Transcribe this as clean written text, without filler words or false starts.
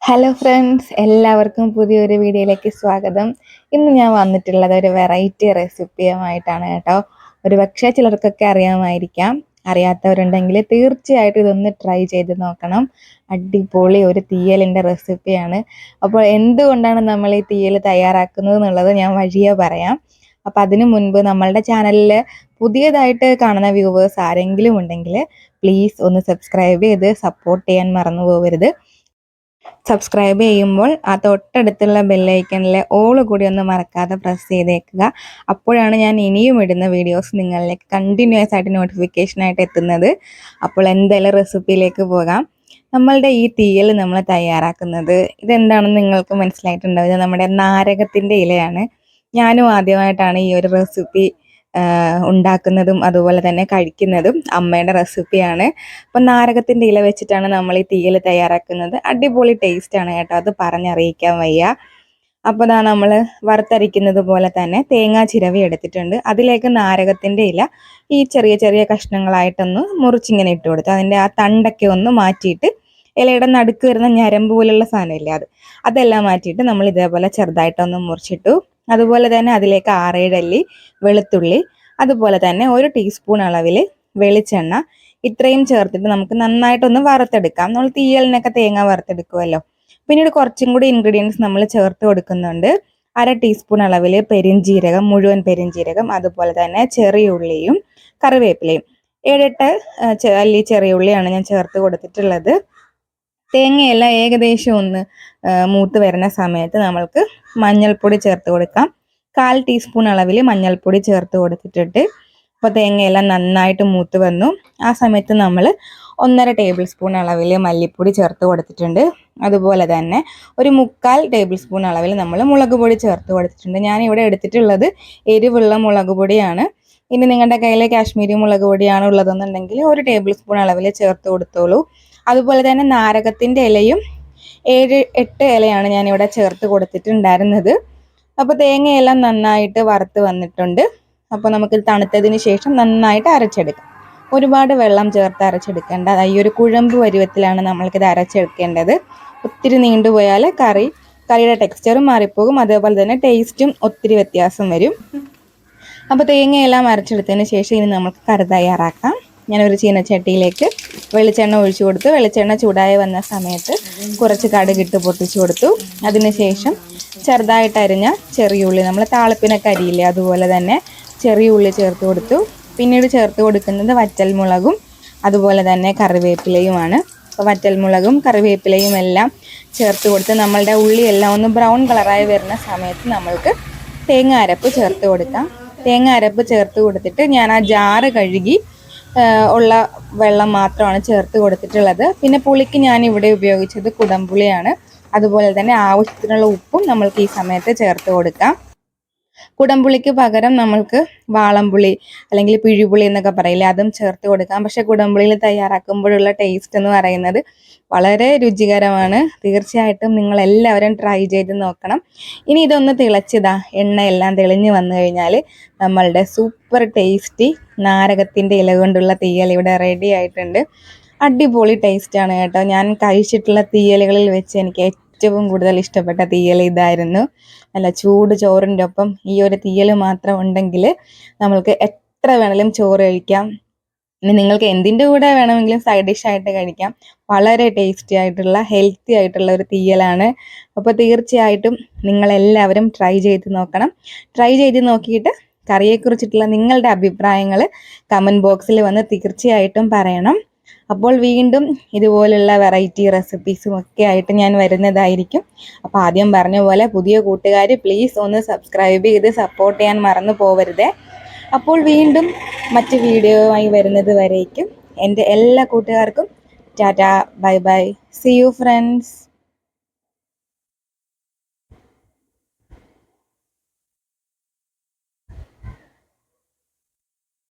Hello friends, എല്ലാവർക്കും പുതിയൊരു വീഡിയോയിലേക്ക് സ്വാഗതം. ഇന്ന് ഞാൻ വന്നിട്ടുള്ളത് ഒരു വെറൈറ്റി റെസിപ്പിയുമായിട്ടാണ് കേട്ടോ. ഒരു പക്ഷേ ചിലർക്കൊക്കെ അറിയാമായിരിക്കാം, അറിയാത്തവരുണ്ടെങ്കിൽ തീർച്ചയായിട്ടും ഇതൊന്ന് ട്രൈ ചെയ്ത് നോക്കണം. അടിപൊളി ഒരു തീയലിൻ്റെ റെസിപ്പിയാണ്. അപ്പോൾ എന്തുകൊണ്ടാണ് നമ്മൾ ഈ തീയൽ തയ്യാറാക്കുന്നത് എന്നുള്ളത് ഞാൻ വഴിയെ പറയാം. അപ്പം അതിനു മുൻപ് നമ്മളുടെ ചാനലിൽ പുതിയതായിട്ട് കാണുന്ന വ്യൂവേഴ്സ് ആരെങ്കിലും ഉണ്ടെങ്കിൽ പ്ലീസ് ഒന്ന് സബ്സ്ക്രൈബ് ചെയ്ത് സപ്പോർട്ട് ചെയ്യാൻ മറന്നു പോകരുത്. സബ്സ്ക്രൈബ് ചെയ്യുമ്പോൾ ആ തൊട്ടടുത്തുള്ള ബെല്ലൈക്കണിലെ ഓൾ കൂടി ഒന്ന് മറക്കാതെ പ്രസ് ചെയ്തേക്കുക. അപ്പോഴാണ് ഞാൻ ഇനിയും ഇടുന്ന വീഡിയോസ് നിങ്ങളിലേക്ക് കണ്ടിന്യൂസ് ആയിട്ട് നോട്ടിഫിക്കേഷനായിട്ട് എത്തുന്നത്. അപ്പോൾ എന്തായാലും റെസിപ്പിയിലേക്ക് പോകാം. നമ്മളുടെ ഈ തീയൽ നമ്മൾ തയ്യാറാക്കുന്നത് ഇതെന്താണെന്ന് നിങ്ങൾക്ക് മനസ്സിലായിട്ടുണ്ടാവുക, നമ്മുടെ നാരകത്തിൻ്റെ ഇലയാണ്. ഞാനും ആദ്യമായിട്ടാണ് ഈ ഒരു റെസിപ്പി ഉണ്ടാക്കുന്നതും അതുപോലെ തന്നെ കഴിക്കുന്നതും. അമ്മയുടെ റെസിപ്പിയാണ്. അപ്പം നാരകത്തിൻ്റെ ഇല വെച്ചിട്ടാണ് നമ്മൾ ഈ തീയൽ തയ്യാറാക്കുന്നത്. അടിപൊളി ടേസ്റ്റാണ് കേട്ടോ, അത് പറഞ്ഞറിയിക്കാൻ വയ്യ. അപ്പോൾ ഇതാ നമ്മൾ വറുത്തരിക്കുന്നത് പോലെ തന്നെ തേങ്ങാ ചിരവി എടുത്തിട്ടുണ്ട്. അതിലേക്ക് നാരകത്തിൻ്റെ ഇല ഈ ചെറിയ ചെറിയ കഷ്ണങ്ങളായിട്ടൊന്ന് മുറിച്ചിങ്ങനെ ഇട്ട് കൊടുത്തു. അതിൻ്റെ ആ തണ്ടൊക്കെ ഒന്ന് മാറ്റിയിട്ട് ഇലയുടെ നടുക്ക് വരുന്ന ഞരമ്പ് പോലുള്ള സാധനമില്ലേ, അതെല്ലാം മാറ്റിയിട്ട് നമ്മൾ ഇതേപോലെ ചെറുതായിട്ടൊന്ന് മുറിച്ചിട്ടു. അതുപോലെ തന്നെ അതിലേക്ക് 6-7 അല്ലി വെളുത്തുള്ളി, അതുപോലെ തന്നെ 1 ടീസ്പൂൺ അളവിൽ വെളിച്ചെണ്ണ, ഇത്രയും ചേർത്തിട്ട് നമുക്ക് നന്നായിട്ടൊന്ന് വറുത്തെടുക്കാം. നമ്മൾ തീയലിനൊക്കെ തേങ്ങ വറുത്തെടുക്കുമല്ലോ. പിന്നീട് കുറച്ചും കൂടി ഇൻഗ്രീഡിയൻസ് നമ്മൾ ചേർത്ത് കൊടുക്കുന്നുണ്ട്. 1/2 ടീസ്പൂൺ അളവിൽ പെരിഞ്ജീരകം, മുഴുവൻ പെരിഞ്ജീരകം, അതുപോലെ തന്നെ ചെറിയ ഉള്ളിയും കറിവേപ്പിലയും. 7-8 അല്ലി ചെറിയ ഉള്ളിയാണ് ഞാൻ ചേർത്ത് കൊടുത്തിട്ടുള്ളത്. തേങ്ങയെല്ലാം ഏകദേശം ഒന്ന് മൂത്ത് വരുന്ന സമയത്ത് നമ്മൾക്ക് മഞ്ഞൾപ്പൊടി ചേർത്ത് കൊടുക്കാം. 1/4 ടീസ്പൂൺ അളവിൽ മഞ്ഞൾപ്പൊടി ചേർത്ത് കൊടുത്തിട്ട് അപ്പോൾ തേങ്ങയെല്ലാം നന്നായിട്ട് മൂത്ത് വന്നു. ആ സമയത്ത് നമ്മൾ 1.5 ടേബിൾ സ്പൂൺ അളവിൽ മല്ലിപ്പൊടി ചേർത്ത് കൊടുത്തിട്ടുണ്ട്. അതുപോലെ തന്നെ 1/4 ടേബിൾ സ്പൂൺ അളവിൽ നമ്മൾ മുളക് പൊടി ചേർത്ത് കൊടുത്തിട്ടുണ്ട്. ഞാനിവിടെ എടുത്തിട്ടുള്ളത് എരിവുള്ള മുളക് പൊടിയാണ്. ഇനി നിങ്ങളുടെ കയ്യിൽ കാശ്മീരി മുളക് പൊടിയാണ് ഉള്ളതെന്നുണ്ടെങ്കിൽ 1 ടേബിൾ സ്പൂൺ അളവിൽ ചേർത്ത് കൊടുത്തോളൂ. അതുപോലെ തന്നെ നാരകത്തിൻ്റെ ഇലയും 7-8 ഇലയാണ് ഞാനിവിടെ ചേർത്ത് കൊടുത്തിട്ടുണ്ടായിരുന്നത്. അപ്പോൾ തേങ്ങയെല്ലാം നന്നായിട്ട് വറുത്ത് വന്നിട്ടുണ്ട്. അപ്പോൾ നമുക്ക് തണുത്തതിന് ശേഷം നന്നായിട്ട് അരച്ചെടുക്കാം. ഒരുപാട് വെള്ളം ചേർത്ത് അരച്ചെടുക്കേണ്ട, ഈ ഒരു കുഴമ്പ് പരുവത്തിലാണ് നമ്മൾക്കിത് അരച്ചെടുക്കേണ്ടത്. ഒത്തിരി നീണ്ടുപോയാൽ കറിയുടെ ടെക്സ്ചറും മാറിപ്പോകും, അതേപോലെ തന്നെ ടേസ്റ്റും ഒത്തിരി വ്യത്യാസം വരും. അപ്പോൾ തേങ്ങയെല്ലാം അരച്ചെടുത്തതിന് ശേഷം ഇനി നമുക്ക് കറി തയ്യാറാക്കാം. ഞാനൊരു ചീനച്ചട്ടിയിലേക്ക് വെളിച്ചെണ്ണ ഒഴിച്ചു കൊടുത്തു. വെളിച്ചെണ്ണ ചൂടായി വന്ന സമയത്ത് കുറച്ച് കടുകിട്ട് പൊട്ടിച്ചു കൊടുത്തു. അതിനുശേഷം ചെറുതായിട്ട് അരിഞ്ഞ ചെറിയ ഉള്ളി, നമ്മൾ താളിപ്പിനൊക്കെ അരിയില്ലേ, അതുപോലെ തന്നെ ചെറിയ ഉള്ളി ചേർത്ത് കൊടുത്തു. പിന്നീട് ചേർത്ത് കൊടുക്കുന്നത് വറ്റൽമുളകും അതുപോലെ തന്നെ കറിവേപ്പിലയുമാണ്. അപ്പോൾ വറ്റൽമുളകും കറിവേപ്പിലയും എല്ലാം ചേർത്ത് കൊടുത്ത് നമ്മളുടെ ഉള്ളിയെല്ലാം ഒന്ന് ബ്രൗൺ കളറായി വരുന്ന സമയത്ത് നമ്മൾക്ക് തേങ്ങ അരപ്പ് ചേർത്ത് കൊടുക്കാം. തേങ്ങ അരപ്പ് ചേർത്ത് കൊടുത്തിട്ട് ഞാൻ ആ ജാറ് കഴുകി ഉള്ള വെള്ളം മാത്രമാണ് ചേർത്ത് കൊടുത്തിട്ടുള്ളത്. പിന്നെ പുളിക്ക് ഞാൻ ഇവിടെ ഉപയോഗിച്ചത് കുടംപുളിയാണ്. അതുപോലെ തന്നെ ആവശ്യത്തിനുള്ള ഉപ്പും നമ്മൾക്ക് ഈ സമയത്ത് ചേർത്ത് കൊടുക്കാം. കുടംപുളിക്ക് പകരം നമ്മൾക്ക് വാളംപുളി അല്ലെങ്കിൽ പിഴുപുളി എന്നൊക്കെ പറയില്ലേ, അതും ചേർത്ത് കൊടുക്കാം. പക്ഷെ കുടംപുളിയിൽ തയ്യാറാക്കുമ്പോഴുള്ള ടേസ്റ്റ് എന്ന് പറയുന്നത് വളരെ രുചികരമാണ്. തീർച്ചയായിട്ടും നിങ്ങൾ എല്ലാവരും ട്രൈ ചെയ്ത് നോക്കണം. ഇനി ഇതൊന്ന് തിളച്ചതാ എണ്ണയെല്ലാം തെളിഞ്ഞ് വന്നു കഴിഞ്ഞാൽ നമ്മളുടെ സൂപ്പർ ടേസ്റ്റി നാരകത്തിൻ്റെ ഇല കൊണ്ടുള്ള തീയൽ ഇവിടെ റെഡി ആയിട്ടുണ്ട്. അടിപൊളി ടേസ്റ്റാണ് കേട്ടോ. ഞാൻ കഴിച്ചിട്ടുള്ള തീയലുകളിൽ വെച്ച് എനിക്ക് ഏറ്റവും കൂടുതൽ ഇഷ്ടപ്പെട്ട തീയൽ ഇതായിരുന്നു. നല്ല ചൂട് ചോറിൻ്റെ ഒപ്പം ഈ ഒരു തീയൽ മാത്രം ഉണ്ടെങ്കിൽ നമ്മൾക്ക് എത്ര വേണമെങ്കിലും ചോറ് കഴിക്കാം. ഇനി നിങ്ങൾക്ക് എന്തിൻ്റെ കൂടെ വേണമെങ്കിലും സൈഡ് ഡിഷായിട്ട് കഴിക്കാം. വളരെ ടേസ്റ്റി ആയിട്ടുള്ള ഹെൽത്തി ആയിട്ടുള്ള ഒരു തീയലാണ്. അപ്പോൾ തീർച്ചയായിട്ടും നിങ്ങളെല്ലാവരും ട്രൈ ചെയ്ത് നോക്കണം. ട്രൈ ചെയ്ത് നോക്കിയിട്ട് കറിയെക്കുറിച്ചിട്ടുള്ള നിങ്ങളുടെ അഭിപ്രായങ്ങൾ കമൻറ്റ് ബോക്സിൽ വന്ന് തീർച്ചയായിട്ടും പറയണം. അപ്പോൾ വീണ്ടും ഇതുപോലുള്ള വെറൈറ്റി റെസിപ്പീസും ഒക്കെ ആയിട്ട് ഞാൻ വരുന്നതായിരിക്കും. അപ്പോൾ ആദ്യം പറഞ്ഞ പോലെ പുതിയ കൂട്ടുകാർ പ്ലീസ് ഒന്ന് സബ്സ്ക്രൈബ് ചെയ്ത് സപ്പോർട്ട് ചെയ്യാൻ മറന്നു പോകരുതേ. അപ്പോൾ വീണ്ടും മറ്റ് വീഡിയോയുമായി വരുന്നത് വരേക്കും എൻ്റെ എല്ലാ കൂട്ടുകാർക്കും ടാറ്റാ, bye bye, see you friends.